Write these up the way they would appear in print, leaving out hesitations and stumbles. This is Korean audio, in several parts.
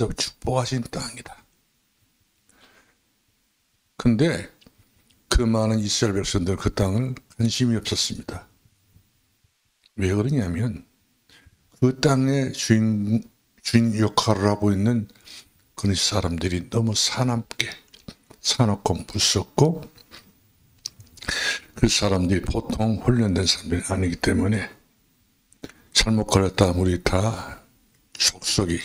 하나님께서 축복하신 땅이다. 근데 그 많은 이스라엘 백성들 그 땅을 관심이 없었습니다. 왜 그러냐면 그 땅의 주인 역할을 하고 있는 그런 사람들이 너무 사납고 무섭고 그 사람들이 보통 훈련된 사람들이 아니기 때문에 잘못 걸렸다 우리 다 족속이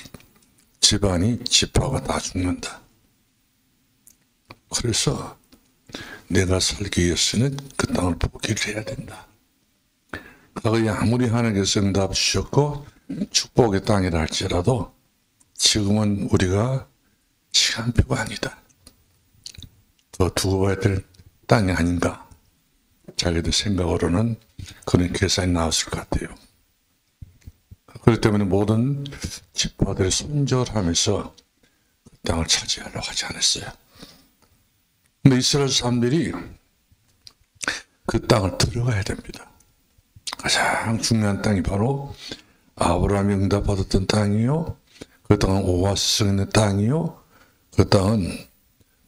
집안이 지파가 다 죽는다. 그래서 내가 살기 위해서는 그 땅을 포기를 해야 된다. 과거에 아무리 하나님께서 응답 주셨고 축복의 땅이라 할지라도 지금은 우리가 시간표가 아니다. 더 두고 봐야 될 땅이 아닌가. 자기들 생각으로는 그런 계산이 나왔을 것 같아요. 그렇기 때문에 모든 지파들이 손절하면서 그 땅을 차지하려고 하지 않았어요. 근데 이스라엘 사람들이 그 땅을 들어가야 됩니다. 가장 중요한 땅이 바로 아브라함이 응답받았던 땅이요. 그 땅은 오아시스가 있는 땅이요. 그 땅은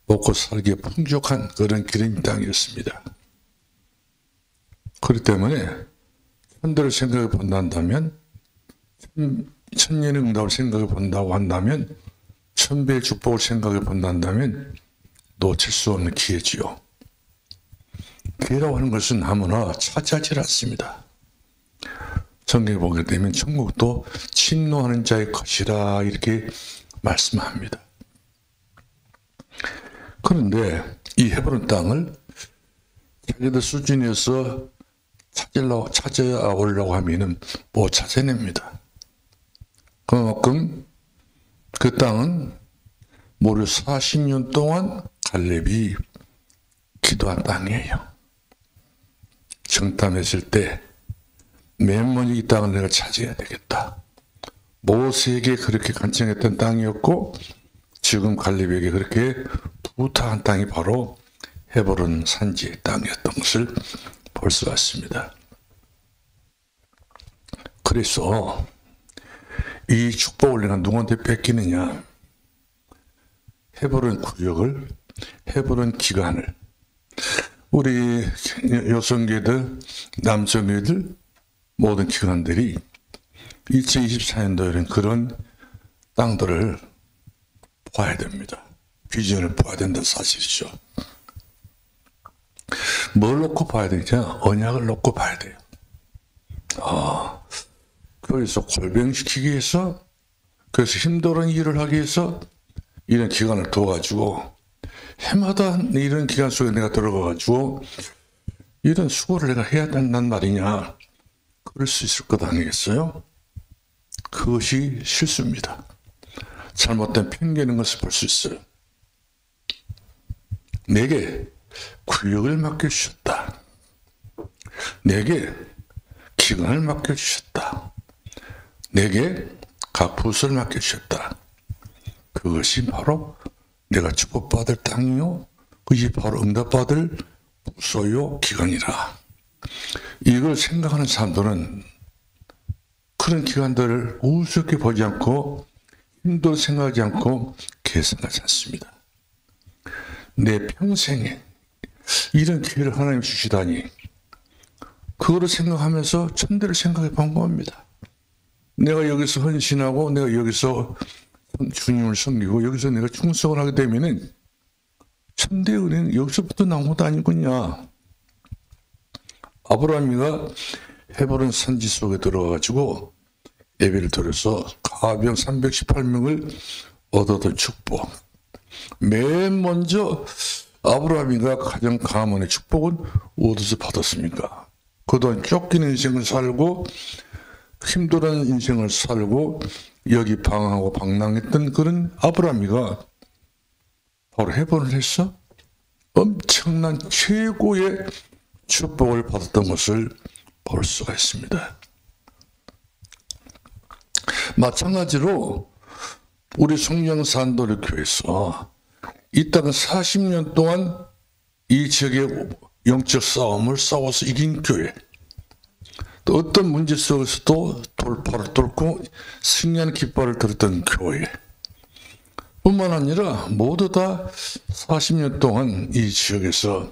먹고 살기에 풍족한 그런 기름 땅이었습니다. 그렇기 때문에 천대를 생각해 본다면 천년의 응답을 생각해 본다고 한다면 천배의 축복을 생각해 본다면 놓칠 수 없는 기회지요. 기회라고 하는 것은 아무나 차지하지 않습니다. 성경에 보게 되면 천국도 침노하는 자의 것이라 이렇게 말씀합니다. 그런데 이 헤브론 땅을 자기들 수준에서 찾아오려고 하면은 못 찾아냅니다. 그만큼 그 땅은 무려 40년 동안 갈렙이 기도한 땅이에요. 정탐했을 때 맨 먼저 이 땅을 내가 차지해야 되겠다. 모세에게 그렇게 간청했던 땅이었고 지금 갈렙에게 그렇게 부탁한 땅이 바로 헤브론 산지의 땅이었던 것을 볼 수 있습니다. 그래서 이 축복을 내가 누구한테 뺏기느냐? 헤브론 구역을, 헤브론 기간을 우리 여성계들, 남성계들 모든 기관들이 2024년도에는 그런 땅들을 봐야 됩니다. 비전을 봐야 된다는 사실이죠. 뭘 놓고 봐야 되냐? 언약을 놓고 봐야 돼요. 그래서 골병시키기 위해서, 그래서 힘들은 일을 하기 위해서 이런 기간을 둬가지고 해마다 이런 기간 속에 내가 들어가가지고 이런 수고를 내가 해야 된단 말이냐. 그럴 수 있을 것 아니겠어요? 그것이 실수입니다. 잘못된 편견인 것을 볼 수 있어요. 내게 구역을 맡겨주셨다. 내게 기간을 맡겨주셨다. 내게 각 부서를 맡겨주셨다. 그것이 바로 내가 축복받을 땅이요. 그것이 바로 응답받을 부서요 기간이라. 이걸 생각하는 사람들은 그런 기간들을 우습게 보지 않고 힘도 생각하지 않고 계산하지 않습니다. 내 평생에 이런 기회를 하나님 주시다니 그거를 생각하면서 천대를 생각해 본 겁니다. 내가 여기서 헌신하고 내가 여기서 주님을 섬기고 여기서 내가 충성을 하게 되면은 천대의 은혜는 여기서부터 나온 것도 아니군요. 아브라함이가 헤브론 산지 속에 들어가가지고 예배를 드려서 가병 318명을 얻어든 축복. 맨 먼저 아브라함이가 가장 가문의 축복은 어디서 받았습니까? 그동안 쫓기는 인생을 살고 힘들은 인생을 살고 여기 방황하고 방랑했던 그런 아브라함이가 바로 헤브론을 해서 엄청난 최고의 축복을 받았던 것을 볼 수가 있습니다. 마찬가지로 우리 성령산도교회에서 이 땅은 40년 동안 이 지역의 영적 싸움을 싸워서 이긴 교회, 또 어떤 문제 속에서도 돌파를 뚫고 승리하는 깃발을 들었던 교회, 뿐만 아니라 모두 다 40년 동안 이 지역에서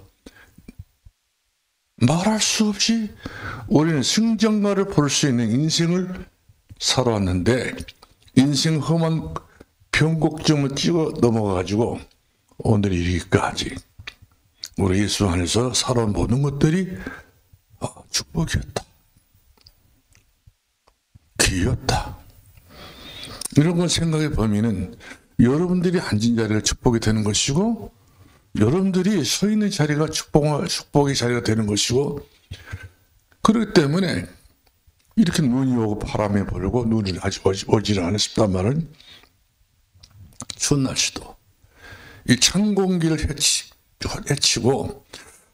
말할 수 없이 우리는 승전가를 볼 수 있는 인생을 살아왔는데 인생 험한 변곡점을 찍어 넘어가가지고 오늘 이르기까지 우리 예수 안에서 살아온 모든 것들이 축복이었다. 기회였다. 이런 걸 생각해 보면은 여러분들이 앉은 자리가 축복이 되는 것이고 여러분들이 서 있는 자리가 축복의 자리가 되는 것이고 그렇기 때문에 이렇게 눈이 오고 바람이 불고 눈이 아직 오지를 않았습니다 말은 추운 날씨도 이 찬 공기를 헤치고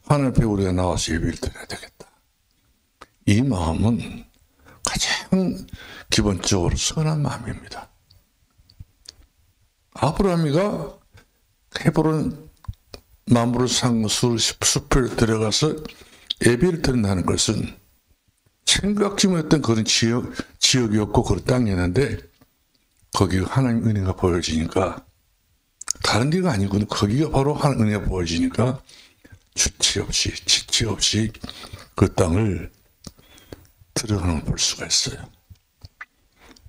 하늘 앞에 우리가 나와서 예배를 드려야 되겠다. 이 마음은 가장 기본적으로 선한 마음입니다. 아브라함이가 헤브론 나무를 산 숲을 들어가서 예배를 드린다는 것은 생각지 못했던 그런 지역이었고 그런 땅이었는데 거기가 하나님 은혜가 보여지니까 다른 데가 아니고 거기가 바로 하나님 은혜가 보여지니까 주체 없이 지체 없이 그 땅을 들어가는 걸 볼 수가 있어요.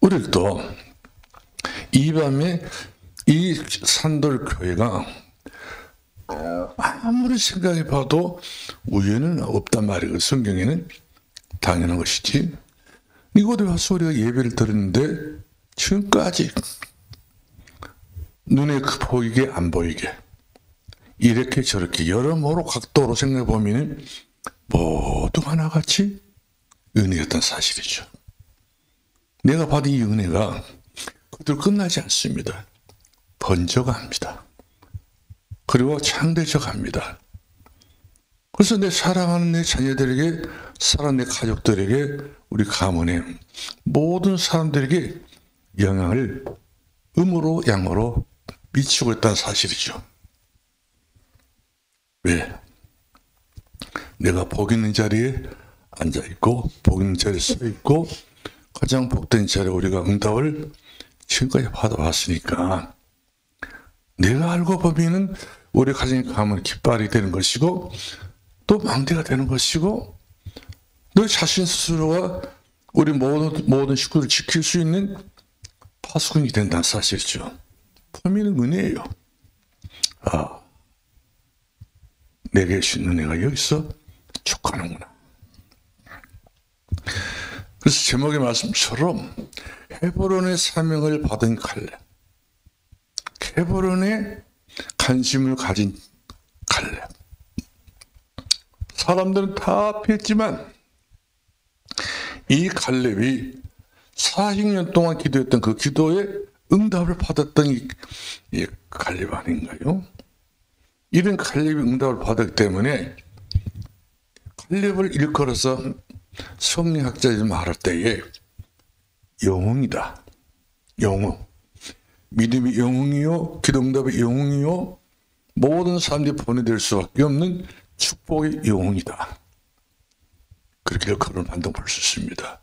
우리도 이 밤에 이 산돌교회가 아무리 생각해 봐도 우연은 없단 말이에요. 성경에는 당연한 것이지. 이곳에 와서 우리가 예배를 드렸는데 지금까지 눈에 보이게 안 보이게 이렇게 저렇게 여러모로 각도로 생각해 보면 모두 하나같이 은혜였던 사실이죠. 내가 받은 이 은혜가 그대로 끝나지 않습니다. 번져갑니다. 그리고 창대져갑니다. 그래서 내 사랑하는 내 자녀들에게, 사랑하는 내 가족들에게, 우리 가문의 모든 사람들에게 영향을 음으로 양으로 미치고 있다는 사실이죠. 왜? 내가 복 있는 자리에 앉아있고 복 있는 자리에 서있고 가장 복된 자리에 우리가 응답을 지금까지 받아왔으니까 내가 알고 보면은 우리 가정의 가문은 깃발이 되는 것이고 또 망대가 되는 것이고 너 자신 스스로가 우리 모든 식구를 지킬 수 있는 파수꾼이 된다는 사실이죠. 범인은 은혜예요. 내게 주신 은혜가 여기서 촉하는구나. 그래서 제목의 말씀처럼 헤브론의 사명을 받은 갈렙, 헤브론의 관심을 가진 갈렙. 사람들은 다 피했지만 이 갈렙이 40년 동안 기도했던 그 기도에 응답을 받았던 이 갈렙 아닌가요? 이런 갈렙이 응답을 받았기 때문에 갈렙을 일컬어서 성리학자들이 말할 때에 영웅이다. 영웅. 믿음이 영웅이요, 기도응답의 영웅이요, 모든 사람들이 보내될 수밖에 없는 축복의 영웅이다. 그렇게 그런 반등 볼 수 있습니다.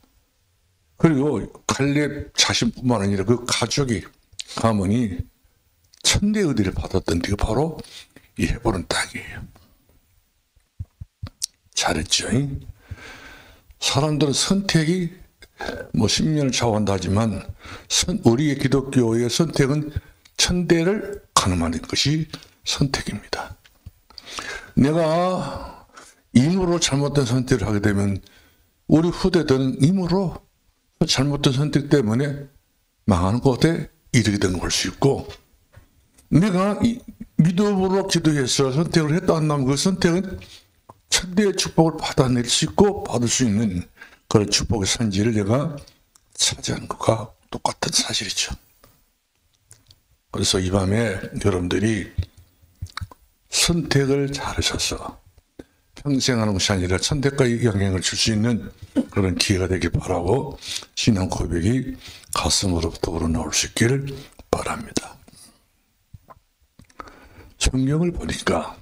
그리고 갈렙 자신뿐만 아니라 그 가족이, 가문이 천대 의대를 받았던 데가 바로 이 헤브론 땅이에요. 잘했죠. 사람들은 선택이 10년을 좌우한다 하지만 우리의 기독교의 선택은 천대를 가늠하는 것이 선택입니다. 내가 임으로 잘못된 선택을 하게 되면 우리 후대들은 임으로 잘못된 선택 때문에 망하는 곳에 이르게 된 걸 볼 수 있고 내가 믿음으로 기도해서 선택을 했다 한다면 그 선택은 천대의 축복을 받아낼 수 있고 받을 수 있는 그런 축복의 선지를 내가 차지하는 것과 똑같은 사실이죠. 그래서 이 밤에 여러분들이 선택을 잘하셔서 평생 하는 것이 아니라 선택과 영향을 줄 수 있는 그런 기회가 되길 바라고 신앙 고백이 가슴으로부터 우러나올 수 있기를 바랍니다. 성경을 보니까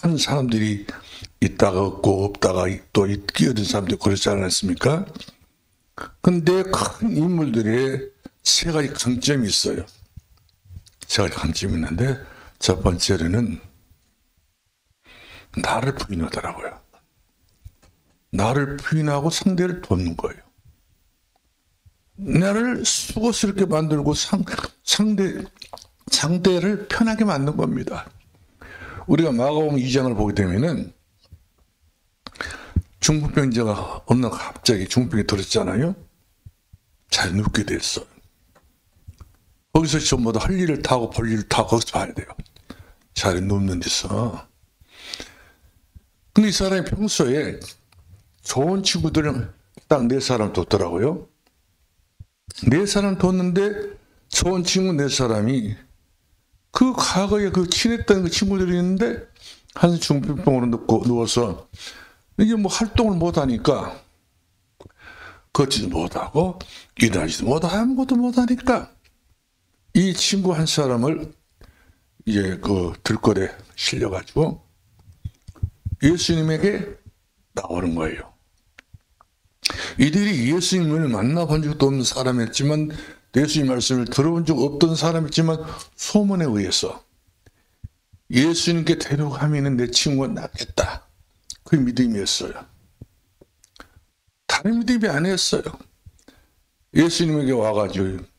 많은 사람들이 있다가 없고 없다가 또 끼어든 사람들이 그렇지 않았습니까? 근데 큰 인물들의 세 가지 강점이 있어요. 제가 관점이 있는데, 첫 번째로는 나를 부인하더라고요. 나를 부인하고 상대를 돕는 거예요. 나를 수고스럽게 만들고 상대를 편하게 만든 겁니다. 우리가 마가복음 2장을 보게 되면은 중풍병자가 어느 날 갑자기 중풍이 들었잖아요. 잘 눕게 됐어. 거기서 전부 다 할 일을 타고 볼 일을 타고 거기서 봐야 돼요. 잘 눕는 데서. 근데 이 사람이 평소에 좋은 친구들을 딱 4사람 뒀더라고요. 4사람 뒀는데 좋은 친구 4사람이 그 과거에 그 친했던 그 친구들이 있는데 한 중풍병으로 누워서 이게 뭐 활동을 못하니까 걷지도 못하고 일하지도 못하고 아무것도 못하니까 이 친구 한 사람을 이제 그 들거리에 실려가지고 예수님에게 나오는 거예요. 이들이 예수님을 만나본 적도 없는 사람이었지만 예수님 말씀을 들어본 적 없던 사람이었지만 소문에 의해서 예수님께 데려가면 내 친구가 낫겠다. 그 믿음이었어요. 다른 믿음이 아니었어요. 예수님에게 와가지고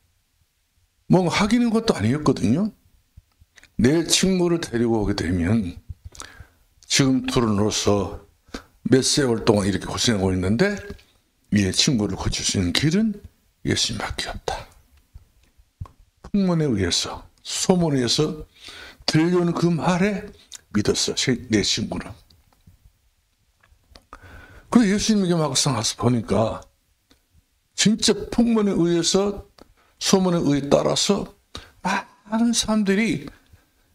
뭔가 하기는 것도 아니었거든요. 내 친구를 데리고 오게 되면 지금 둘로서 몇 세월 동안 이렇게 고생하고 있는데 이 친구를 고칠 수 있는 길은 예수님밖에 없다. 풍문에 의해서 소문에 의해서 들려오는 그 말에 믿었어. 내 친구는. 그래서 예수님에게 막상 가서 보니까 진짜 풍문에 의해서 소문에 의해 따라서 많은 사람들이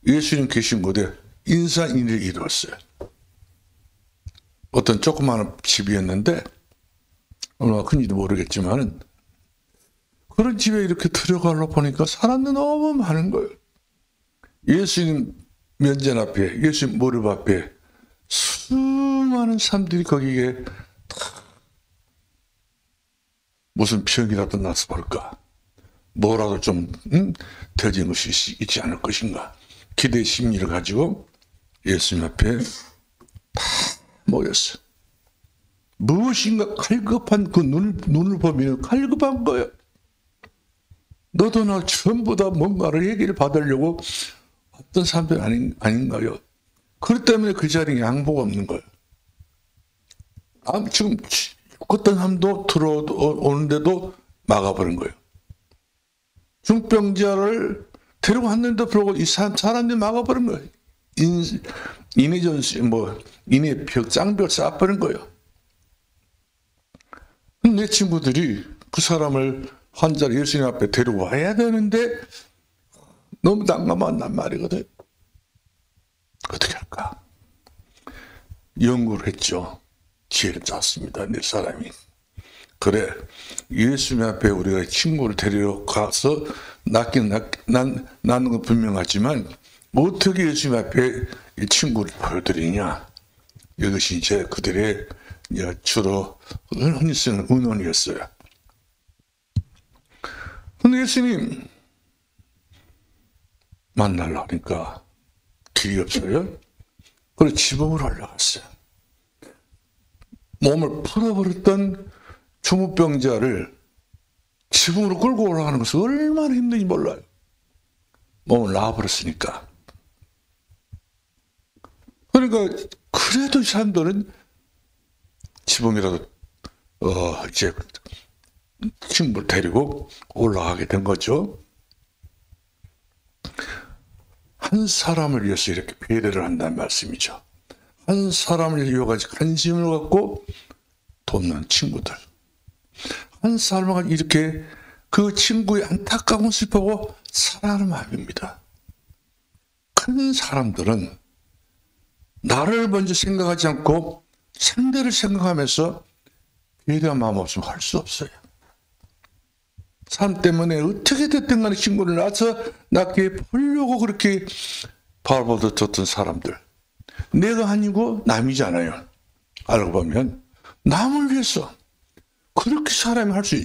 예수님 계신 곳에 인사인을 이루었어요. 어떤 조그마한 집이었는데 얼마나 큰지도 모르겠지만 그런 집에 이렇게 들어가려 보니까 사람들이 너무 많은 거예요. 예수님 면전 앞에, 예수님 무릎 앞에 수많은 사람들이 거기에 무슨 병이라도 나서 볼까? 뭐라도 좀 더진 것이 있지 않을 것인가? 기대의 심리를 가지고 예수님 앞에 다 모였어요. 무엇인가 갈급한 그 눈을 보면 갈급한 거예요. 너도 나 전부 다 뭔가를 얘기를 받으려고 어떤 사람들 아닌가요? 그렇기 때문에 그 자리에 양보가 없는 거예요. 지금 어떤 사람도 들어오는데도 막아버린 거예요. 중병자를 데리고 왔는데도 불구하고 이 사람들이 막아버린 거예요. 인의 벽, 짱벽 쌓아버린 거예요. 내 친구들이 그 사람을 환자를 예수님 앞에 데려와야 되는데 너무 난감한 말이거든. 어떻게 할까? 연구를 했죠. 지혜를 짰습니다. 내 사람이. 그래, 예수님 앞에 우리가 친구를 데려가서 낳는 건 분명하지만 어떻게 예수님 앞에 이 친구를 보여드리냐. 이것이 이제 그들의 주로 흔히 쓰는 의논이었어요. 근데 예수님 만나려고 하니까 길이 없어요. 그래서 지붕으로 올라갔어요. 몸을 풀어버렸던 중풍병자를 지붕으로 끌고 올라가는 것은 얼마나 힘든지 몰라요. 몸을 놔버렸으니까. 그러니까 그래도 사람들은 지붕이라도 이제 친구를 데리고 올라가게 된 거죠. 한 사람을 위해서 이렇게 배려를 한다는 말씀이죠. 한 사람을 위해서 관심을 갖고 돕는 친구들. 한 사람을 이렇게 그 친구의 안타까운 슬퍼하고 사랑하는 마음입니다. 큰 사람들은 나를 먼저 생각하지 않고 상대를 생각하면서 배려한 마음 없으면 할 수 없어요. 사람 때문에 어떻게 됐든 간에 친구를 낳게 보려고 그렇게 발버둥쳤던 사람들. 내가 아니고 남이잖아요. 알고 보면 남을 위해서 그렇게 사람이 할 수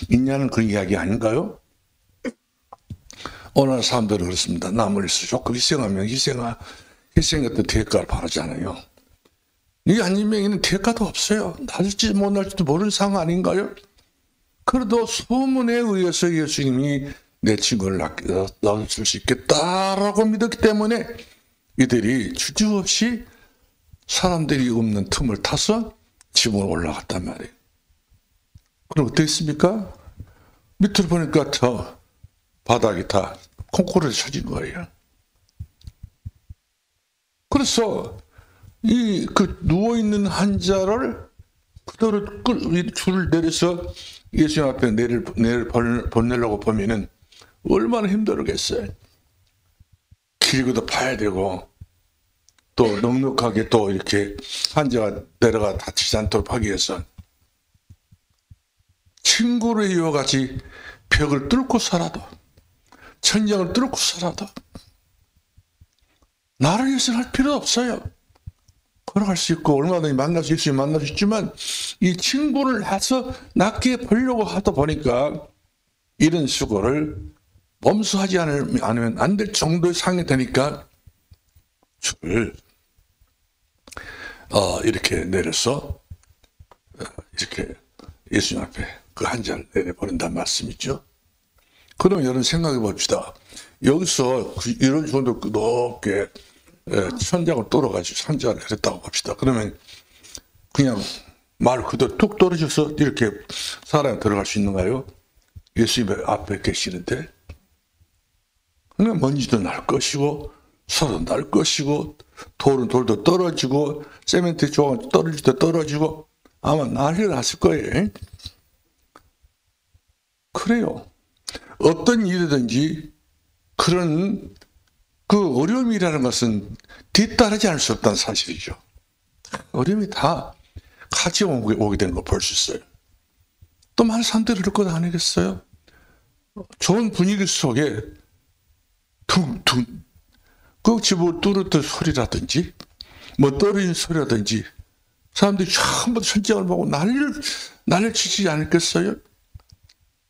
있냐는 그런 이야기 아닌가요? 오늘 사람들은 그렇습니다. 남을 위해서 조금 희생하면 희생했던 대가를 바라잖아요. 이 안진뱅이는 대가도 없어요. 날지 못 날지도 모르는 상황 아닌가요? 그래도 소문에 의해서 예수님이 내 친구를 낳아줄 수 있겠다라고 믿었기 때문에 이들이 주저없이 사람들이 없는 틈을 타서 지붕으로 올라갔단 말이에요. 그럼 어떻습니까? 밑으로 보니까 저 바닥이 다 콩코르에 쳐진 거예요. 그래서 그 누워있는 환자를 그대로 줄을 내려서 예수님 앞에 보내려고 보면은 얼마나 힘들겠어요. 길고도 봐야 되고 또 넉넉하게 또 이렇게 환자가 내려가 다치지 않도록 하기 위해서 친구를 이와 같이 벽을 뚫고 살아도 천장을 뚫고 살아도 나를 위해서 할 필요 없어요. 걸어갈 수 있고 얼마든지 만날 수 있으면 만날 수 있지만 이 친구를 해서 낫게 보려고 하다 보니까 이런 수고를 범수하지 않으면 안 될 정도의 상황이 되니까 줄을 이렇게 내려서 이렇게 예수님 앞에 그 환자를 내려버린다는 말씀이죠. 그럼 여러분 생각해 봅시다. 여기서 이런 정도 높게 천장을 뚫어가지고 환자를 내렸다고 봅시다. 그러면 그냥 말 그대로 툭 떨어져서 이렇게 사람이 들어갈 수 있는가요? 예수님 앞에 계시는데 그냥 먼지도 날 것이고 소도 날 것이고 돌은 돌도 떨어지고 세멘트 조각 떨어질 때 떨어지고 아마 난리가 났을 거예요. 그래요. 어떤 일이든지 그런 그 어려움이라는 것은 뒤따르지 않을 수 없다는 사실이죠. 어려움이 다 같이 오게 되는 거 볼 수 있어요. 또 많은 사람들이 그럴 것 아니겠어요? 좋은 분위기 속에 퉁퉁 그 집을 뚫었던 소리라든지 뭐 떨어진 소리라든지 사람들이 전부 천장을 보고 난리를 치지 않겠어요?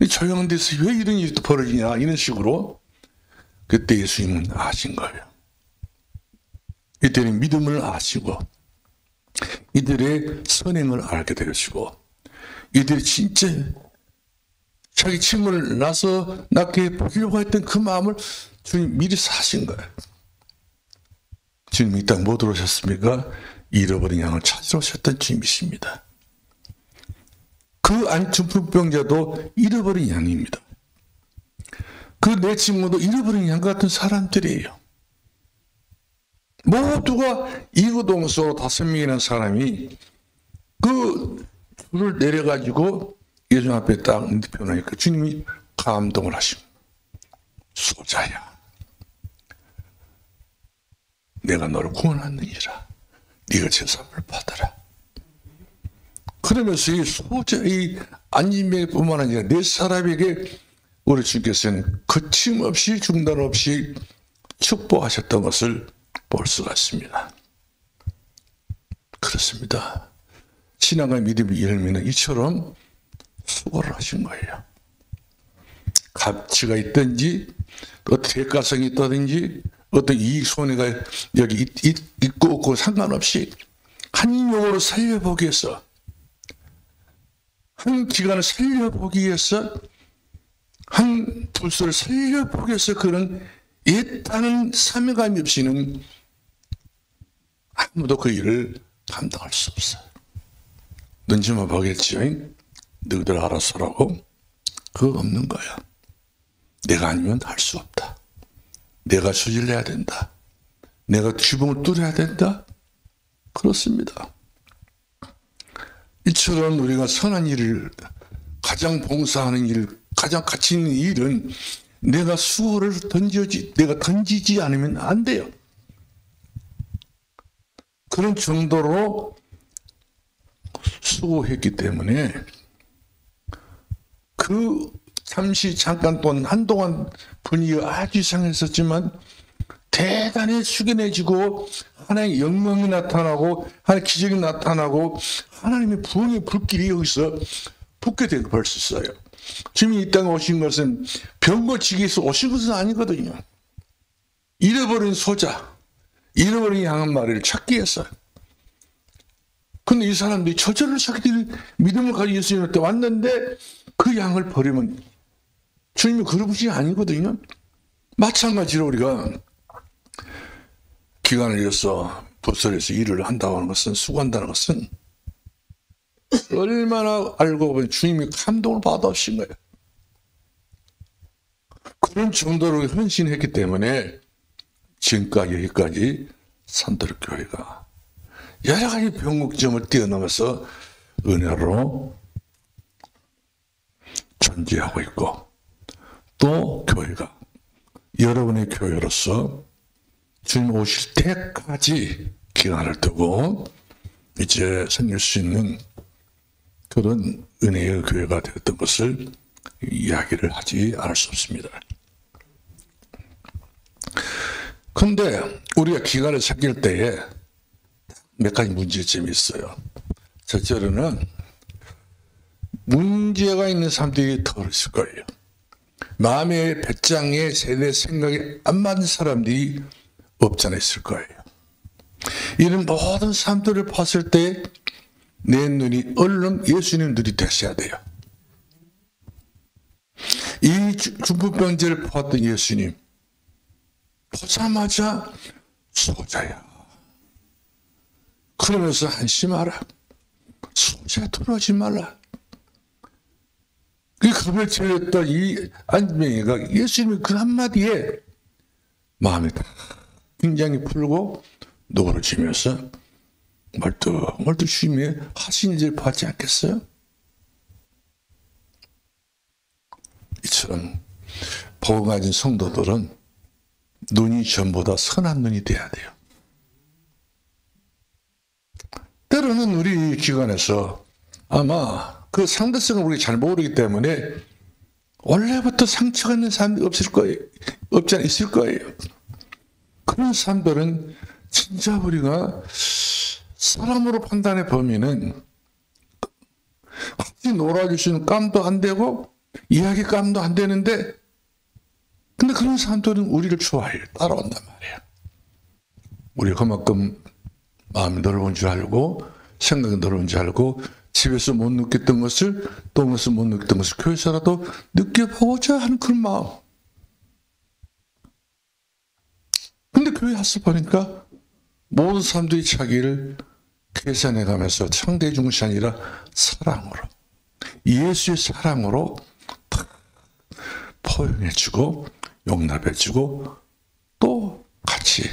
조용한 데서 왜 이런 일이 또 벌어지냐 이런 식으로 그때 예수님은 아신 거예요. 이들의 믿음을 아시고 이들의 선행을 알게 되시고 이들이 진짜 자기 친구를 낳게 보려고 했던 그 마음을 주님 미리 사신 거예요. 주님 이 땅 뭐 들어오셨습니까? 잃어버린 양을 찾으러 오셨던 주님이십니다. 그 안중풍병자도 잃어버린 양입니다. 그 내 친구도 잃어버린 양 같은 사람들이에요. 모두가 이구동성으로 5명이라는 사람이 그 줄을 내려가지고 예수님 앞에 딱 표현하니까 주님이 감동을 하십니다. 소자야, 내가 너를 구원하느니라. 네가 제사함을 받아라. 그러면서 이 안진뱅이뿐만 아니라 네 사람에게 우리 주께서는 거침없이 중단 없이 축복하셨던 것을 볼 수가 있습니다. 그렇습니다. 신앙과 믿음의 열매는 이처럼 수고를 하신 거예요. 가치가 있든지 어떤 대가성이 있다든지 어떤 이익 손해가 여기 있고 없고 상관없이 한 영혼을 살려보기 위해서 한 기간을 살려보기 위해서 한 불소를 살려보기 위해서 그런 애타는 사명감이 없이는 아무도 그 일을 감당할 수 없어요. 눈치만 보겠지요. 너희들 알아서라고. 그거 없는 거야. 내가 아니면 할 수 없다. 내가 수지를 해야 된다. 내가 지붕을 뚫어야 된다. 그렇습니다. 이처럼 우리가 선한 일을 가장 봉사하는 일, 가장 가치 있는 일은 내가 수호를 내가 던지지 않으면 안 돼요. 그런 정도로 수고했기 때문에 그 잠깐 동안 한동안 분위기가 아주 이상했었지만 대단히 숙연해지고 하나님의 영광이 나타나고 하나님의 기적이 나타나고 하나님의 부흥의 불길이 여기서 붙게 된 걸 볼 수 있어요. 주님이 이 땅에 오신 것은 병 고치기 위해서 오신 것은 아니거든요. 잃어버린 소자, 잃어버린 양 한 마리를 찾기 위해서. 근데 이 사람들이 저절로 자기들이 믿음을 가지고 예수님한테 왔는데 그 양을 버리면 주님이 그런 분이 아니거든요. 마찬가지로 우리가 기간을 잃어서 부설에서 일을 한다고 하는 것은, 수고한다는 것은 얼마나 알고 보면 주님이 감동을 받으신 거예요. 그런 정도로 헌신했기 때문에 지금까지 여기까지 산도력 교회가 여러 가지 변곡점을 뛰어넘어서 은혜로 존재하고 있고, 또 교회가 여러분의 교회로서 주님 오실 때까지 기간을 두고 이제 생길 수 있는 그런 은혜의 교회가 되었던 것을 이야기를 하지 않을 수 없습니다. 그런데 우리가 기간을 새길 때에 몇 가지 문제점이 있어요. 첫째로는 문제가 있는 사람들이 더 있을 거예요. 마음의 배짱에 세대 생각이 안 맞는 사람들이 없지 않아 있을 거예요. 이런 모든 사람들을 봤을 때 내 눈이 얼른 예수님 눈이 되셔야 돼요. 이 중풍병자를 보았던 예수님, 보자마자 소자야. 그러면서 안심하라. 소자 들어오지 말라. 그 겁을 질렸던 이 안병이가 예수님의 그 한마디에 마음이 굉장히 풀고 누그러지면서 멀뚱멀뚱 주님이 하신 일을 받지 않겠어요? 이처럼 복음 가진 성도들은 눈이 전보다 선한 눈이 돼야 돼요. 때로는 우리 기관에서 아마 그 상대성을 우리가 잘 모르기 때문에 원래부터 상처가 있는 사람이 없을 거예요. 없지 않아 있을 거예요. 그런 사람들은 진짜 우리가 사람으로 판단의 범위는 같이 놀아줄 수 있는 깜도 안 되고 이야기 깜도 안 되는데, 근데 그런 사람들은 우리를 좋아해요. 따라온단 말이에요. 우리가 그만큼 마음이 넓은 줄 알고 생각이 넓은 줄 알고 집에서 못 느꼈던 것을, 동에서 못 느꼈던 것을 교회에서라도 느껴보고자 하는 그런 마음. 근데 교회 와서 보니까 모든 사람들이 자기를 계산해가면서 상대 중심이 아니라 사랑으로, 예수의 사랑으로 포용해주고 용납해주고 또 같이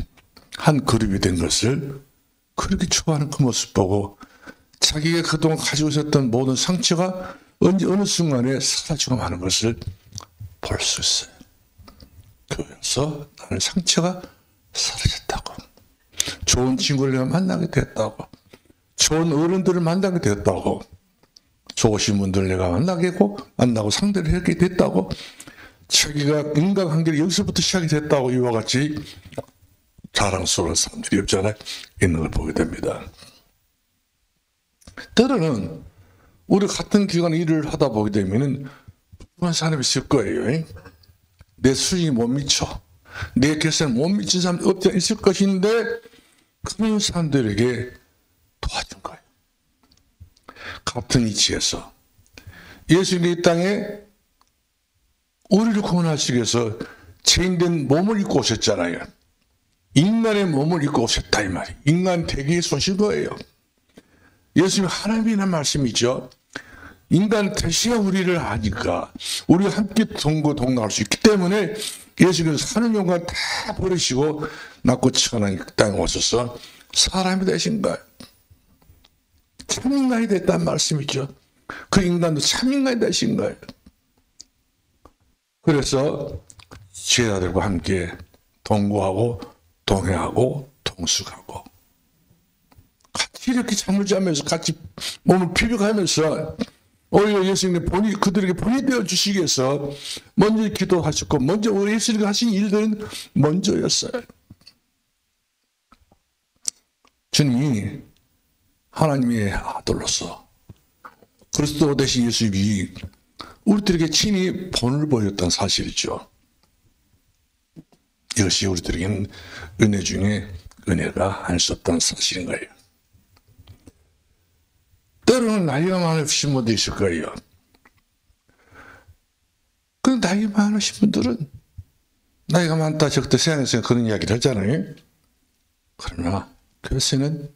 한 그룹이 된 것을 그렇게 좋아하는 그 모습 보고 자기가 그동안 가지고 있었던 모든 상처가 어느 순간에 사라지고 마는 것을 볼 수 있어요. 교회에서 나는 상처가 사라졌다고, 좋은 친구를 만나게 됐다고, 좋은 어른들을 만나게 됐다고, 좋으신 분들을 내가 만나고 상대를 하게 됐다고, 자기가 인간관계를 여기서부터 시작이 됐다고 이와 같이 자랑스러운 사람들이 없잖아요. 있는 걸 보게 됩니다. 때로는 우리 같은 기관에 일을 하다 보게 되면은 그런 사람이 있을 거예요. 내 수익이 못 미쳐, 내 계산에 못 미친 사람이 없지 않아 있을 것인데 그런 사람들에게 도와준 거예요. 같은 이치에서 예수님이 이 땅에 우리를 구원하시기 위해서 죄인된 몸을 입고 오셨잖아요. 인간의 몸을 입고 오셨다 이 말이에요. 인간 되기 위해서 오신 거예요. 예수님 하나님이란 말씀이죠. 인간 대시가 우리를 아니까 우리가 함께 동거동락할 수 있기 때문에 예수님께서 사는 영광 다 버리시고 낮고 천한 땅에 오셔서 사람이 되신 거예요. 참 인간이 됐다는 말씀이죠. 그 인간도 참 인간이 되신 거예요. 그래서 제자들과 함께 동거하고 동행하고 동숙하고 같이 이렇게 잠을 자면서 같이 몸을 비벼가면서 오히려 예수님이 그들에게 본이 되어 주시기 위해서 먼저 기도하셨고 먼저 우리 예수님이 하신 일들은 먼저였어요. 주님이 하나님의 아들로서 그리스도 되신 예수님이 우리들에게 친히 본을 보였던 사실이죠. 이것이 우리들에게는 은혜 중에 은혜가 할 수 없다는 사실인 거예요. 때로는 나이가 많으신 분도 있을 거예요. 그 나이가 많으신 분들은 나이가 많다 적다 세상에서 그런 이야기를 하잖아요. 그러나 교회에서는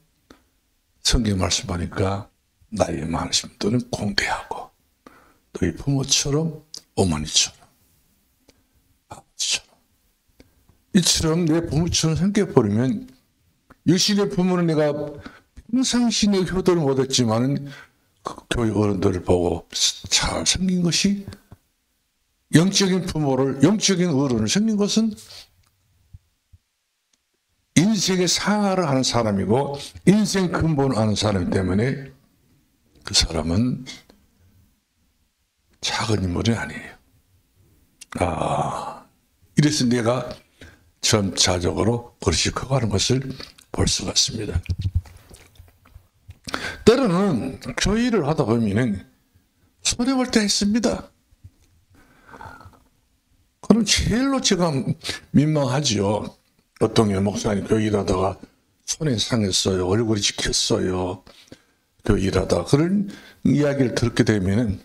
성경 말씀 보니까 나이가 많으신 분들은 공대하고 너희 부모처럼 어머니처럼 아버지처럼 이처럼 내 부모처럼 생겨버리면 역시 부모는 내가 평상시 내 효도를 못했지만 그 교회 어른들을 보고 잘 생긴 것이 영적인 부모를 영적인 어른을 생긴 것은 인생의 상하를 하는 사람이고 인생 근본을 아는 사람이기 때문에 그 사람은 작은 인물이 아니에요. 이래서 내가 점차적으로 그릇이 커가는 것을 볼 수가 있습니다. 때로는 교회를 하다 보면 손해볼 때 있습니다. 그럼 제일로 제가 민망하지요. 어떤 목사님 교회 일하다가 손에 상했어요. 얼굴이 찍혔어요. 교회 일하다 그런 이야기를 듣게 되면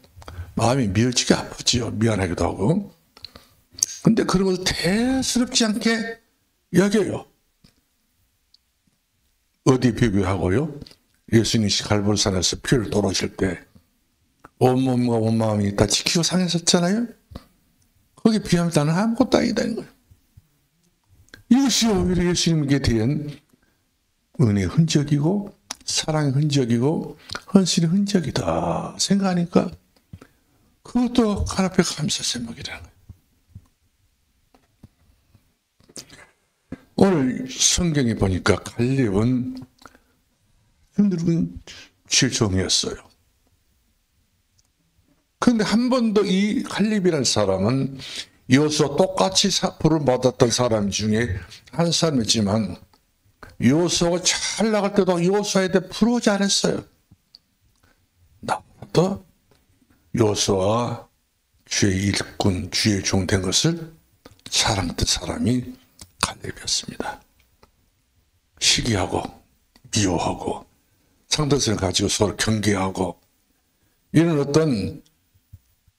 마음이 미어지게 아프지요. 미안하기도 하고. 근데 그런 것을 대수롭지 않게 여겨요. 어디 비교하고요? 예수님이 갈보리산에서 피를 돌아오실 때 온몸과 온마음이 다 지키고 상했었잖아요. 거기에 비하면 나는 아무것도 아니다는 거예요. 이것이 오히려 예수님께 대한 은혜의 흔적이고 사랑의 흔적이고 헌신의 흔적이다 생각하니까 그것도 하나님 앞에 감사 제목이라는 거예요. 오늘 성경에 보니까 갈렙은 힘든 질종이었어요. 그런데 한 번도 이 갈렙이라는 사람은 여호수아와 똑같이 사표를 받았던 사람 중에 한 사람이지만 여호수아가 잘 나갈 때도 여호수아에 대해 부러워하지 않았어요. 나보다 여호수아가 주의 일꾼, 주의 종 된 것을 사랑했던 사람이 갈렙이었습니다. 시기하고 미워하고 상대성을 가지고 서로 경계하고 이런 어떤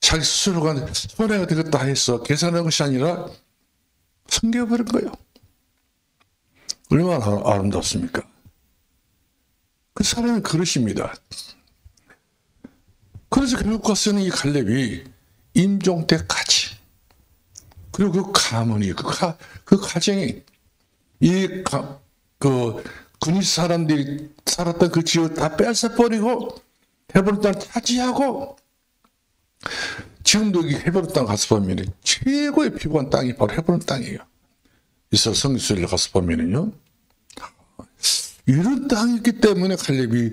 자기 스스로가 손해가 되겠다 해서 계산한 것이 아니라 숨겨버린 거예요. 얼마나 아름답습니까? 그 사람이 그릇입니다. 그래서 결국 가서는 이 갈렙이 임종 때까지 그리고 그 가문이 그 가정이 그 군인 사람들이 살았던 그 지역을 다 뺏어버리고 헤브론 땅 차지하고 지금도 이 헤브론 땅 가서 보면 최고의 피부한 땅이 바로 헤브론 땅이에요. 이스라엘 성지순례 가서 보면은요, 이런 땅이기 때문에 갈렙이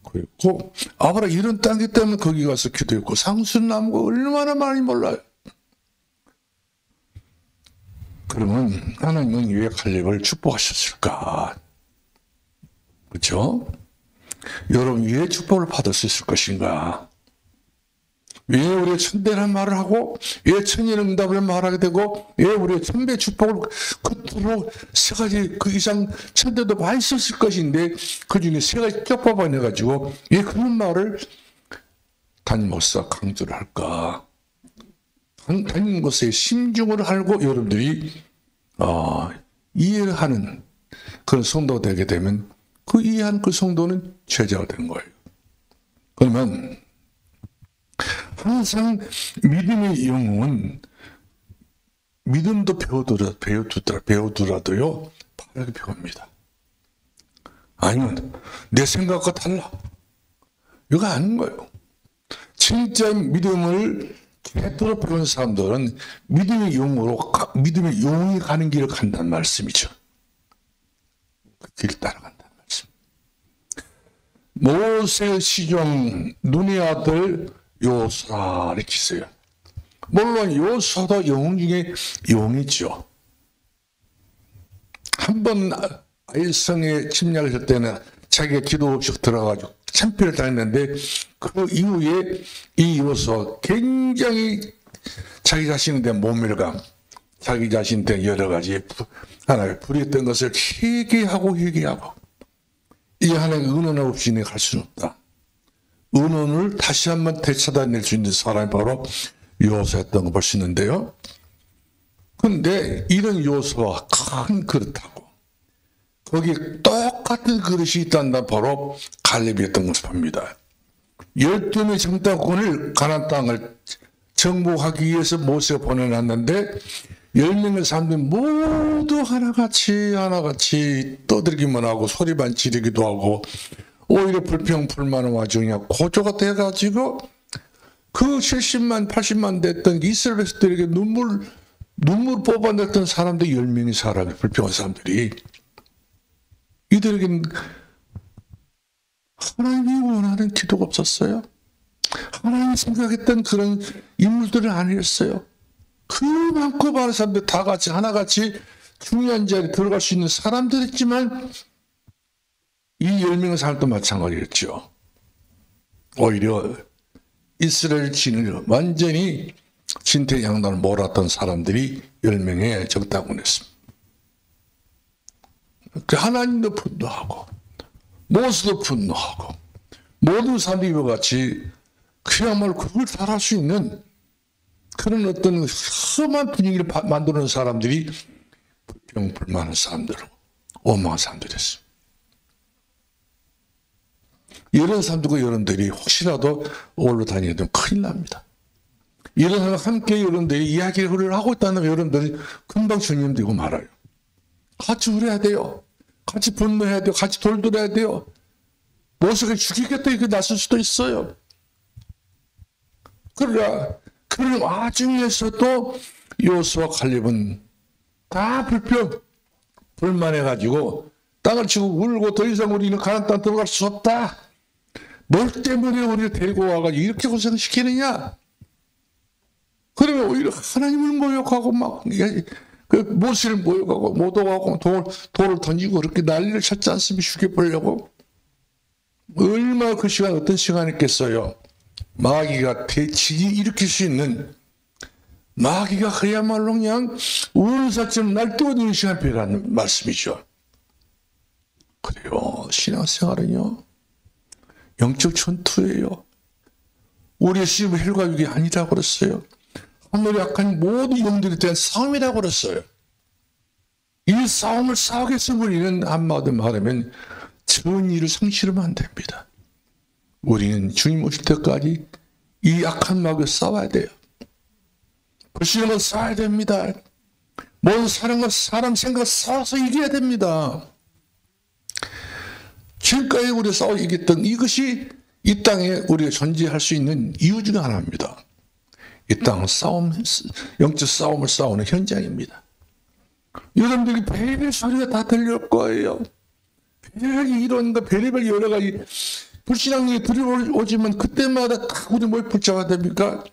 그랬고 아브라함 이런 땅이기 때문에 거기 가서 기도했고 상수나무가 얼마나 많이 몰라요. 그러면 하나님은 왜 갈렙을 축복하셨을까? 그렇죠? 여러분 왜 축복을 받을 수 있을 것인가? 왜 우리가 천대라는 말을 하고 왜 천일응답을 말하게 되고 왜 우리가 천배 축복을 끝으로 세 가지 그 이상 천대도 많이 썼을 것인데 그 중에 세 가지 껴뽑아내가지고 왜 그런 말을 담임 목사 강조를 할까? 담임 목사의 심중을 알고 여러분들이 이해를 하는 그런 성도가 되게 되면 그 이해하는 그 성도는 제자가 된 거예요. 그러면 항상 믿음의 영웅은 믿음도 배우더라도요 바르게 배웁니다. 아니면 내 생각과 달라. 이거 아닌 거예요. 진짜 믿음을 제대로 배운 사람들은 믿음의 믿음의 용이 가는 길을 간다는 말씀이죠. 그 길을 따라간다는 말씀. 모세 시종 눈의 아들 요수아 이렇게 있어요. 물론 요수아도 영웅 중에 영웅이죠. 한 번 아이성에 침략했을 때는 자기가 기도 없이 들어가지고 참패를 당했는데 그 이후에 이 요소 굉장히 자기 자신에 대한 모멸감, 자기 자신에 대한 여러 가지 하나님의 불의했던 것을 회개하고 이 하나님의 은혜 없이 내가 갈 수는 없다. 은원을 다시 한번 되찾아낼 수 있는 사람이 바로 요소였던 거 볼 수 있는데요. 근데 이런 요소와 큰 그릇하고 거기에 똑같은 그릇이 있단다 바로 갈렙이었던 것을 봅니다. 12명의 정탐꾼을 가나안 땅을 정복하기 위해서 모세가 보내놨는데 10명의 사람들이 모두 하나같이 떠들기만 하고 소리만 지르기도 하고 오히려 불평불만한 와중에 고조가 돼가지고 그 70만 80만 됐던 이스라엘 백성들에게 눈물 뽑아냈던 사람들 10명의 사람이 불평한 사람들이 이들에게는 하나님이 원하는 기도가 없었어요. 하나님이 생각했던 그런 인물들은 아니었어요. 그 많고 많은 사람들 다 같이 하나같이 중요한 자리에 들어갈 수 있는 사람들이지만 이 10명의 사람도 마찬가지였죠. 오히려 이스라엘 진을 완전히 진퇴양난을 몰았던 사람들이 10명의 정탐꾼이었습니다. 하나님도 분노하고 모세도 분노하고 모든 사람들이 이와 같이 그야말로 그걸 잘할 수 있는 그런 어떤 험한 분위기를 만드는 사람들이 불평불만한 사람들, 원망한 사람들이었습니다. 이런 사람들과 여러분들이 혹시라도 어울러 다니게 되면 큰일 납니다. 이런 사람 함께 여러분들이 이야기를 하고 있다는 여러분들이 금방 전염되고 말아요. 같이 울어야 돼요. 같이 분노해야 돼요. 같이 돌돌아야 돼요. 모세가 죽이겠다 이렇게 나설 수도 있어요. 그러나 그런 와중에서도 요수와 갈렙은 다 불만해가지고 땅을 치고 울고 더 이상 우리는 가나안 땅 들어갈 수 없다. 뭘 때문에 우리를 데리고 와가지고 이렇게 고생시키느냐? 그러면 오히려 하나님을 모욕하고 막 그 모세를 모욕하고 모독하고 돌을 던지고 그렇게 난리를 쳤지 않습니까? 죽여보려고. 얼마나 그 시간 어떤 시간이겠어요? 마귀가 대치기 일으킬 수 있는 마귀가 그야말로 그냥 우르사처럼 날뛰어드는 시간표라는 말씀이죠. 그래요. 신앙생활은요. 영적 전투예요. 우리의 시험은 헬과 육이 아니라고 그랬어요. 하늘에 약한 모든 영들에 대한 싸움이라고 그랬어요. 이 싸움을 싸우게 해서 우리는 한마디 말하면 정의를 상실하면 안 됩니다. 우리는 주님 오실 때까지 이 악한 마귀와 싸워야 돼요. 불신과 싸워야 됩니다. 모든 사람과 사람 생각 싸워서 이겨야 됩니다. 지금까지 우리가 싸워 이겼던 이것이 이 땅에 우리가 존재할 수 있는 이유 중 하나입니다. 이 땅은 영적 싸움을 싸우는 현장입니다. 여러분들이 별별 소리가 다 들릴 거예요. 별별 이론과 별별 여러 가지 불신앙이 들어오지만 그때마다 다 우리 뭘 붙잡아야 됩니까?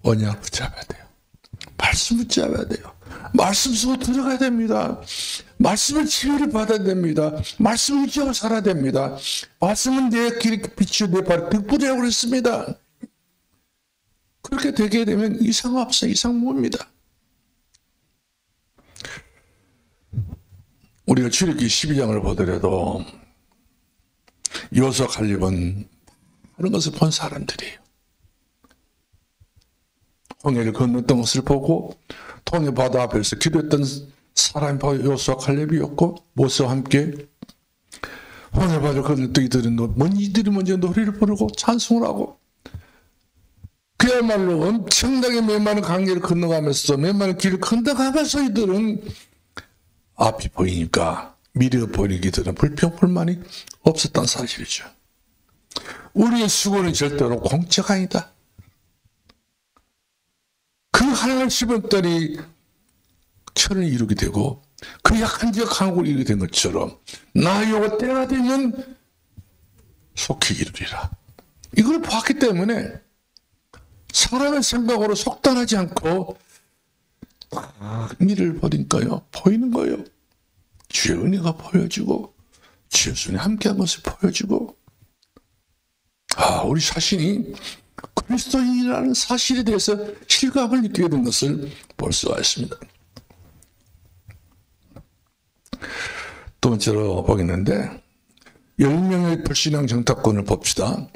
언약을 붙잡아야 돼요. 말씀 붙잡아야 돼요. 말씀 속으로 들어가야 됩니다. 말씀을 치유를 받아야 됩니다. 말씀을 의지하고 살아야 됩니다. 말씀은 내 길의 빛이요 내 발의 등불이라고 그랬습니다. 그렇게 되게 되면 이상 없어요. 이상 뭡니다. 우리가 출애굽기 12장을 보더라도 요수와 갈렙은 다른 것을 본 사람들이에요. 홍해를 건넜던 것을 보고 통해 바다 앞에서 기도했던 사람이 바로 요수와 갈렙이었고 모세와 함께 홍해 바다를 건넜던 이들이 먼저 노래를 부르고 찬송을 하고 그야말로 엄청나게 메마른 강계를 건너가면서 메마른 길을 건너가면서 이들은 앞이 보이니까 미래가 보이니까 이들은 불평불만이 없었다는 사실이죠. 우리의 수고는 절대로 공짜가 아니다. 그 하나를 씹었더니 철을 이루게 되고 그 약한 지가 강국을 이루게 된 것처럼 나 여호와 때가 되면 속히 이루리라. 이걸 봤기 때문에 사람의 생각으로 속단하지 않고 미래를 보니까요 보이는 거예요. 주의 은혜가 보여지고 주의 손이 함께한 것을 보여지고 우리 자신이 그리스도인이라는 사실에 대해서 실감을 느끼게 된 것을 볼 수가 있습니다. 두 번째로 보겠는데 10명의 불신앙 정탐꾼을 봅시다.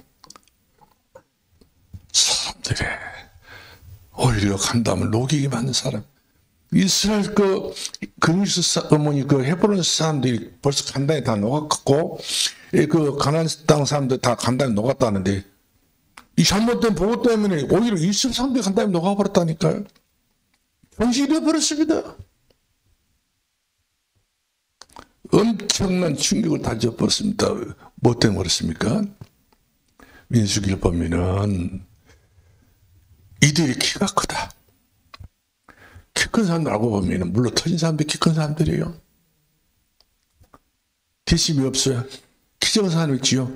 사람들이 오히려 간담을 녹이게 만든 사람. 이스라엘 그리스 어머니 헤브론 사람들이 벌써 간담이 다 녹았고 가나안 땅 사람들 다 간담이 녹았다는데 이 잘못된 보고 때문에 오히려 이스라엘 사람들이 간담이 녹아버렸다니까요. 정신이 되어버렸습니다. 엄청난 충격을 다 져버렸습니다. 뭐 때문에 그렇습니까? 민수기를 보면은 이들이 키가 크다. 키 큰 사람들 알고 보면은 물론 터진 사람들이 키 큰 사람들이에요. 뒷심이 없어요. 키 작은 사람이 있지요.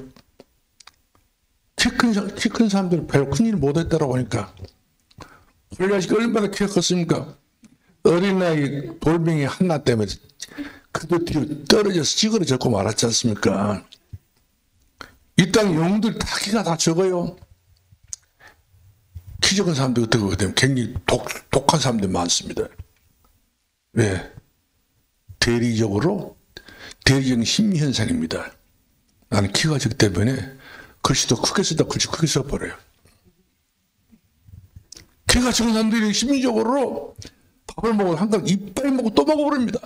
키 큰 사람들은 별로 큰 일 못했다고 보니까 골리앗이 얼마나 키가 컸습니까? 어린아이 돌멩이 하나 때문에 그도 뒤로 떨어져서 찌그러졌고 말았지 않습니까? 이 땅 영웅들 다 키가 다 적어요. 키 적은 사람들 어떻게 보게 되면 굉장히 독한 사람들이 많습니다. 왜? 대리적인 심리현상입니다. 나는 키가 적기 때문에 글씨도 크게 쓰다 글씨 크게 써버려요. 키가 적은 사람들이 심리적으로 밥을 먹고 한 그릇 이빨 먹고 또 먹어버립니다.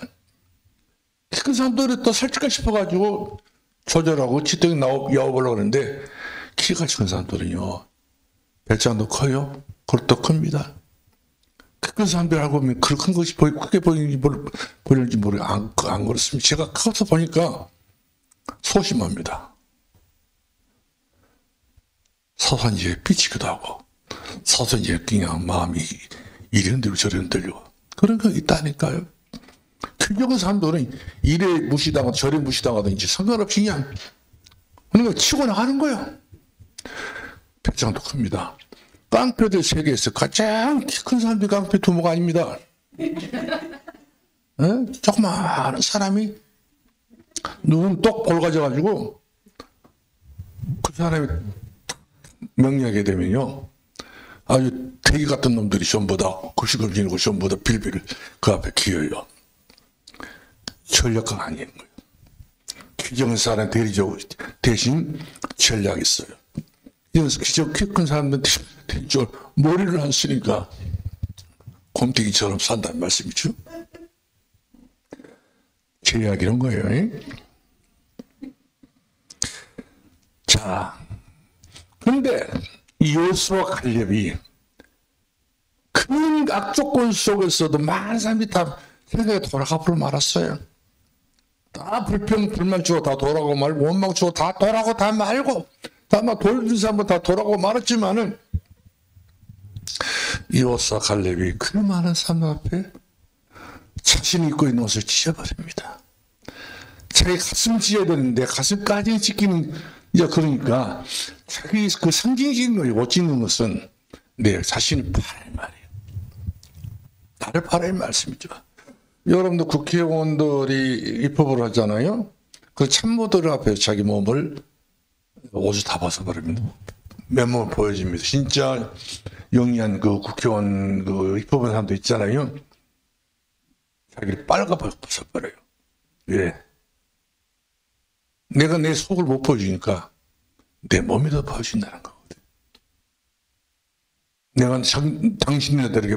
키 큰 사람들이 또 살찔까 싶어가지고 조절하고 치통이 나와보려고 하는데 키가 작은 사람들은요. 배짱도 커요. 그릇도 큽니다. 키 큰 사람들 알고 보면 그 큰 것이 크게 보이는지 모르고 안 그렇습니다. 제가 커서 보니까 소심합니다. 서산지에 삐치기도 하고 서산지에 그냥 마음이 이리 들고 저리 흔들리고 그런 거 있다니까요. 키 작은 사람들은 이래 무시당하든 저래 무시당하든 이제 상관없이 그냥 치고 나가는 거예요. 배짱도 큽니다. 깡패들 세계에서 가장 키 큰 사람들이 깡패 두모가 아닙니다. 조그마한 사람이 눈 똑 볼가져가지고 그 사람이 명리하게 되면요. 아주 대기 같은 놈들이 전부 다 구식을 지니고 전부 다 빌빌 그 앞에 기어요. 전략가가 아닌 거예요. 키 작은 사람 대신 전략이 있어요. 기적 키 큰 사람들한테 머리를 안 쓰니까 곰탱이처럼 산다는 말씀이죠. 제 이야기 이런 거예요. 자, 근데 여호수아와 갈렙이 큰 악조건 속에서도 많은 사람들이 다 생각에 돌아가 버려 말았어요. 다 불만 주고 다 돌아가고 말고 원망 주고 다 돌아가고 다 말고 다만 돌준 사람은 다 돌아가고 말았지만은 여호수아 갈렙이 그 많은 사람 앞에 자신이 입고 있는 옷을 찢어버립니다. 자기 가슴 찢어야 되는데 가슴까지 찢기는 이제 그러니까 자기 그 상징적인 거예요. 옷 찢는 것은 내 자신을 팔아야 말이에요. 나를 팔아야 말씀이죠. 여러분도 국회의원들이 입법을 하잖아요. 그 참모들 앞에 자기 몸을 옷을 다 벗어버립니다. 맨몸을 보여줍니다. 진짜 영리한 그 국회의원 그 입법한 사람도 있잖아요. 자기를 빨가 벗어버려요. 왜? 내가 내 속을 못 보여주니까 내 몸이 더 보여준다는 거거든. 내가 당신들에게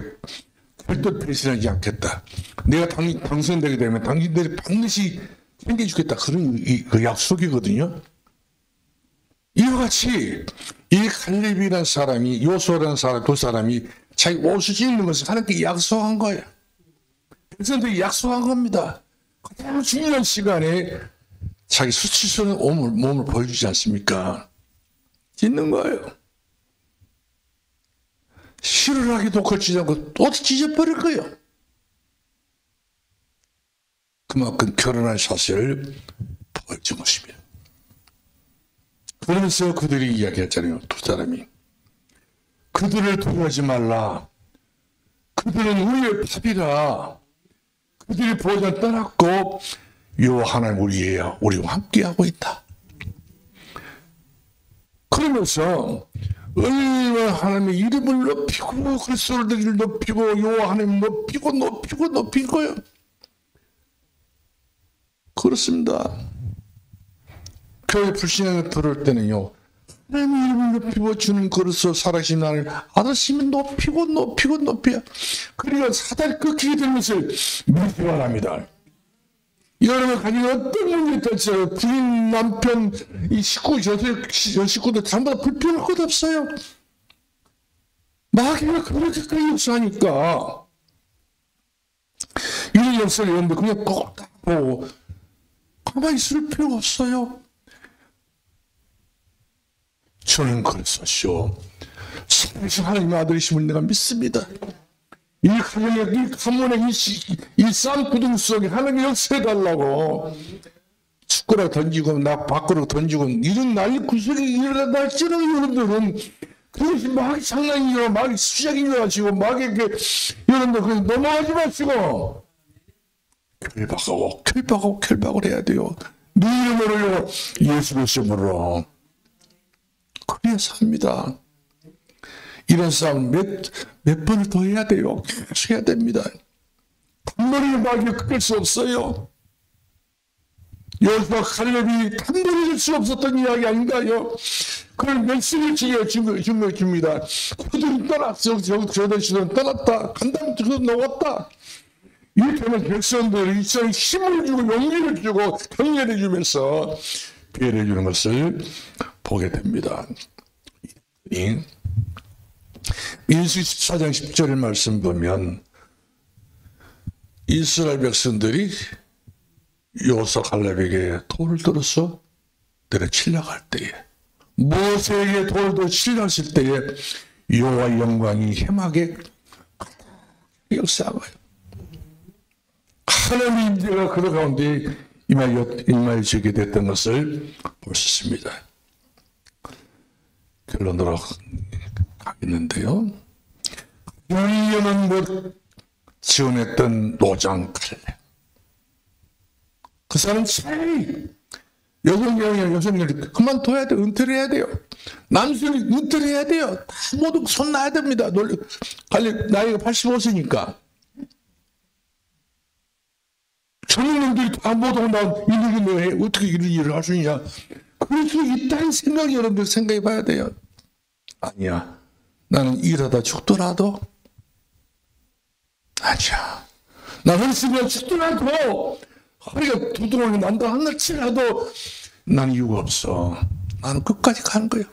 절대 배신하지 않겠다. 내가 당선되게 되면 당신들이 반드시 챙겨주겠다. 그런 그 약속이거든요. 이와 같이 이 갈렙이라는 사람이 여호수아라는 사람 두 사람이 자기 옷을 찢는 것을 하나님께 약속한 거예요. 백성들이 약속한 겁니다. 가장 중요한 시간에 자기 수치스러운 몸을 보여주지 않습니까? 찢는 거예요. 실을 하기도 걸치지 않고 또 찢어버릴 거예요. 그만큼 결혼할 사실을 보여준 것입니다. 그러면서 그들이 이야기했잖아요. 두 사람이. 그들을 두려워하지 말라. 그들은 우리의 밥이라. 그들이 보호자 떠났고 여호와 하나님 우리와 함께하고 있다. 그러면서 얼마나 하나님의 이름을 높이고 그리스도를 높이고 여호와 하나님 높이고 거예요. 그렇습니다. 교회 불신앙을 들을 때는요, 하나님의 이름을 높이고 주는 그리스도 살아계신 하나님 아들심을 높이고. 그리고 사단이 꺾이게 되는 것을 믿기 바랍니다. 여러분 가지고 어떤 문제가 있어요. 부인, 남편, 이 식구, 저 식구들 전부 다 불편할 것 없어요. 마귀가 그렇게까지 역사하니까 이런 역사를 여러분들 그냥 꼭 보고 가만히 있을 필요가 없어요. 저는 그랬었쇼. 살아계신 하나님의 아들이심을 내가 믿습니다. 이 가문의 이 쌍구둥 속에 하나님이 역사해달라고 숟가락 던지고 나 밖으로 던지고 이런 난리 구석이 일어날지는 여러분들은 그것이 마귀 장난이요 마귀 수작인 줄 아시고 마귀에게 여러분들 그냥 넘어가지 마시고 결박을 해야 돼요. 네 이름으로요, 예수 이름으로. 그래야 삽니다. 이런 싸움 몇 번을 더 해야 돼요. 계속 해야 됩니다. 단번에 마귀를 꺾을 수 없어요. 여호수아 칼렙이 단번에 될 수 없었던 이야기 아닌가요? 그걸 멸시를 줍니다. 그들은 떠났어. 저들 시대는 떠났다. 간다면 그들 나왔다. 이렇게 하면 백성들 이처럼 힘을 주고 용기를 주고 격려해 주면서 피해를 주는 것을 보게 됩니다. 민수기 14장 10절의 말씀 보면 이스라엘 백성들이 여호수아 갈렙에게 돌을 들어서 내려치려고 할 때에 모세에게 돌을 들어 치려했을 때에 여호와의 영광이 해막에 역사하고요. 하나님의 임재가 그 가운데 임하여지게 됐던 것을 볼 수 있습니다. 결론으로 가겠는데요. 위험한 못 지원했던 노장 칼렙. 그 사람 차이 여성이 그만둬야 돼요. 은퇴를 해야 돼요. 남성이 은퇴를 해야 돼요. 다 모두 손 놔야 됩니다. 칼렙 나이가 85세니까. 젊은이들이 다 모두 나 이렇게 어떻게 이런 일을 할 수 있냐. 그래서 있다는 생각이 여러분들 생각해 봐야 돼요. 아니야. 나는 일하다 죽더라도 아니야. 나는 쓰면 죽더라도 허리가 두드러기 난다 하늘치라도 나는 이유가 없어. 나는 끝까지 가는 거야.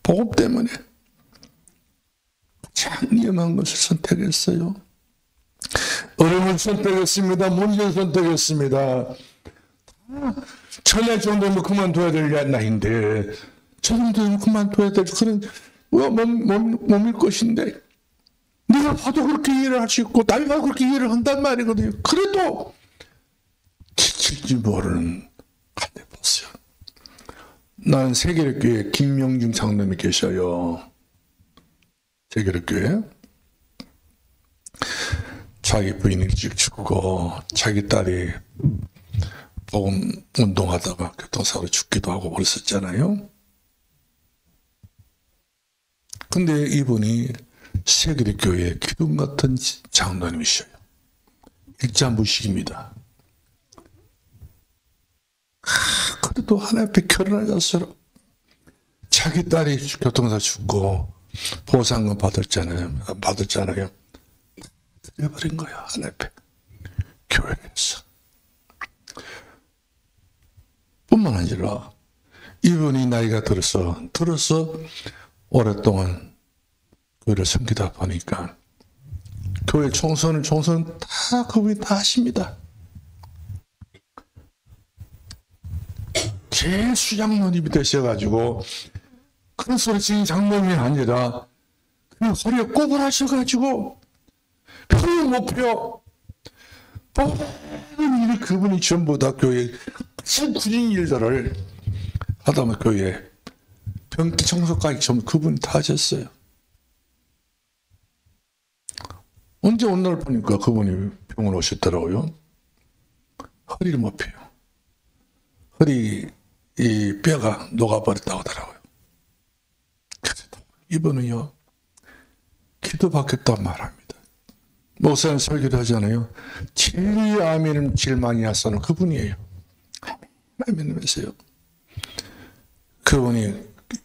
복음 때문에. 참 위험한 것을 선택했어요. 어려움을 선택했습니다. 문제를 선택했습니다. 천여 정도면 그만둬야 될 나이인데 저 정도면 그만둬야 될 그런 몸일 것인데 내가 봐도 그렇게 이해를 할 수 있고 남이 봐도 그렇게 이해를 한단 말이거든요. 그래도 지칠지 모르는 갈렙이었어요. 난 세계력교회 김명중 장로님이 계셔요. 세계력교회. 자기 부인이 일찍 죽고 자기 딸이 복음 운동하다가 교통사고로 죽기도 하고 그랬었잖아요. 근데 이분이 세계력교회 기둥 같은 장로님이셔요. 일자무식입니다. 그래도 하나 앞에 결혼하셨어요. 자기 딸이 교통사고 죽고 보상금 받았잖아요. 드려버린 거야. 하나 앞에 교회에서. 뿐만 아니라 이분이 나이가 들어서 오랫동안 교회를 섬기다 보니까 교회 총선은 다 그분이 다 하십니다. 제일 수장로님이 되셔가지고 큰 소리 치는 장로님이 아니라 그냥 허리에 꼽을 하셔가지고 표를 못 펴. 모든 일이 그분이 전부 다 교회 구진 일들을 하다 보면 교회 변기 청소까지 전부 그분이 다 하셨어요. 언제 오늘 보니까 그분이 병원 오셨더라고요. 허리를 못 펴요. 허리 이 뼈가 녹아버렸다고 하더라고요. 이분은요, 기도받겠다고 말합니다. 목사님 설교도 하잖아요. 제일 아멘을 제일 많이 하사는 그분이에요. 아멘 하면서요. 그분이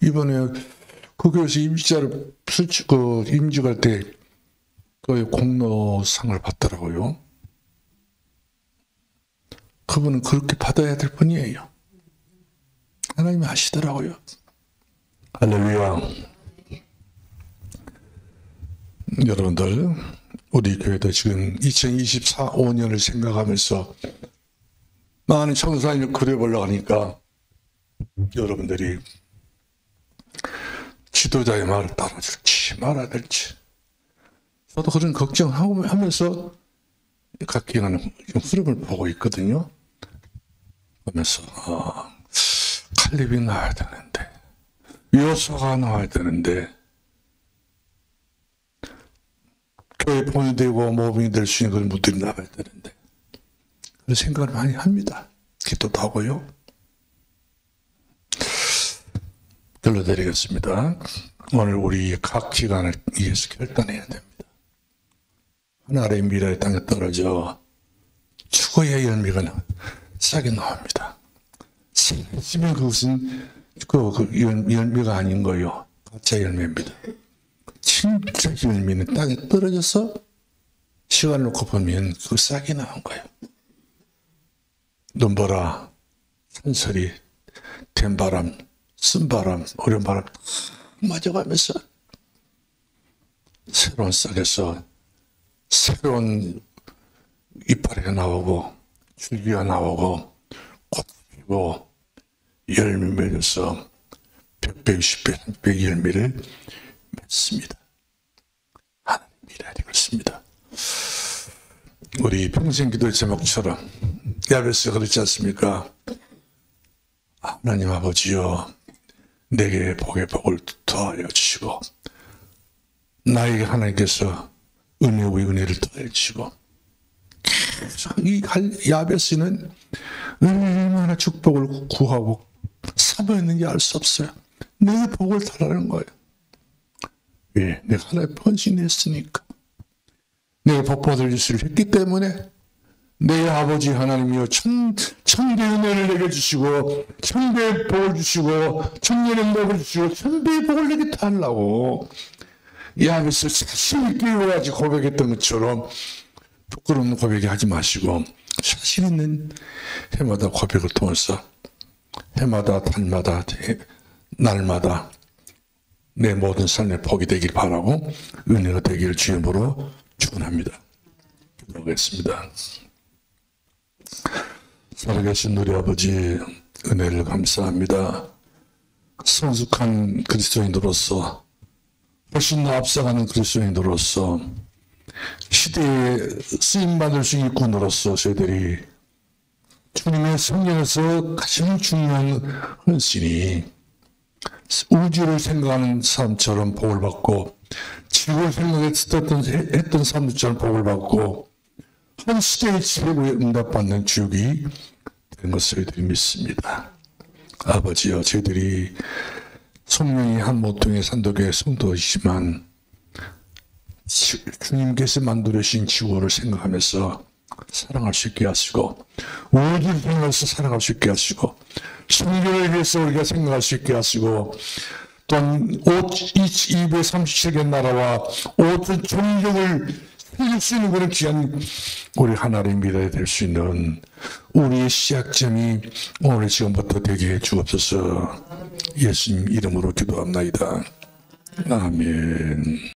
이번에 그 교회에서 임직자를 임직할 때 그 공로상을 받더라고요. 그분은 그렇게 받아야 될 분이에요. 하나님이 하시더라고요. 할렐루야. 여러분들, 우리 교회도 지금 2024, 5년을 생각하면서 많은 청소년을 그려보려고 하니까 여러분들이 지도자의 말을 따라줄지 말아야 될지 저도 그런 걱정을 하면서 각기가는 흐름을 보고 있거든요. 그러면서 칼립이 나와야 되는데 요소가 나와야 되는데 교회 본이 되고 모범이 될 수 있는 그런 분들이 나와야 되는데 그런 생각을 많이 합니다. 기도도 하고요. 들려드리겠습니다. 오늘 우리 각 기관을 위해서 결단해야 됩니다. 하나의 미래의 땅에 떨어져 죽어야 열매가 싸게 나옵니다. 살찌면 그것은 열매가 아닌 거요. 가짜 열매입니다. 진짜 열매는 땅에 떨어져서 시간을 놓고 보면 그 싹이 나온 거예요. 눈보라, 산소리, 된바람, 쓴바람, 어려운 바람 맞아가면서 새로운 싹에서 새로운 이파리가 나오고 줄기가 나오고 꽃 피고 열매 맺어서 100배, 60배, 100배 열매를 맺습니다. 하나님이라 그렇습니다. 우리 평생 기도의 제목처럼 야베스가 그렇지 않습니까? 하나님 아버지여 내게 복의 복을 더하여 주시고 나에게 하나님께서 은혜 위에 은혜를 더해 주시고 이 야베스는 얼마나 축복을 구하고 사모했는지 알 수 없어요. 내 복을 달라는 거예요. 왜? 내가 하나님 헌신했으니까. 내가 복 받을 짓을 했기 때문에 내 아버지 하나님이여 천배의 은혜를 내게 주시고 천배의 복을 주시고 천년의 복을 주시고 천배의 복을 내게 달라고 야베스 자신 있게 해야지 고백했던 것처럼 부끄러운 고백이 하지 마시고 자신 있는 해마다 고백을 통해서 해마다 달마다 날마다 내 모든 삶의 복이 되길 바라고 은혜가 되길 주님으로 축원합니다. 기도하겠습니다. 살아계신 우리 아버지 은혜를 감사합니다. 성숙한 그리스도인으로서 훨씬 더 앞서가는 그리스도인으로서 시대에 쓰임받을 수 있는 군으로서 저희들이 주님의 성령에서 가장 중요한 헌신이 우주를 생각하는 사람처럼 복을 받고 지구를 생각했던 사람들처럼 복을 받고 한 시대의 지혜에 응답받는 주역이 된 것을 저희들이 믿습니다. 아버지여 저희들이 성령이 한 모퉁이의 산도교회 성도이지만 주님께서 만들어주신 지구를 생각하면서 사랑할 수 있게 하시고 우주를 생각해서 살아갈 수 있게 하시고 성경을 위해서 우리가 생각할 수 있게 하시고 또한 237개 나라와 5천 종족을 살릴 수 있는 그런 귀한 우리 하나님의 미래가 될 수 있는 우리의 시작점이 오늘 지금부터 되게 해 주옵소서. 예수님 이름으로 기도합나이다. 아멘.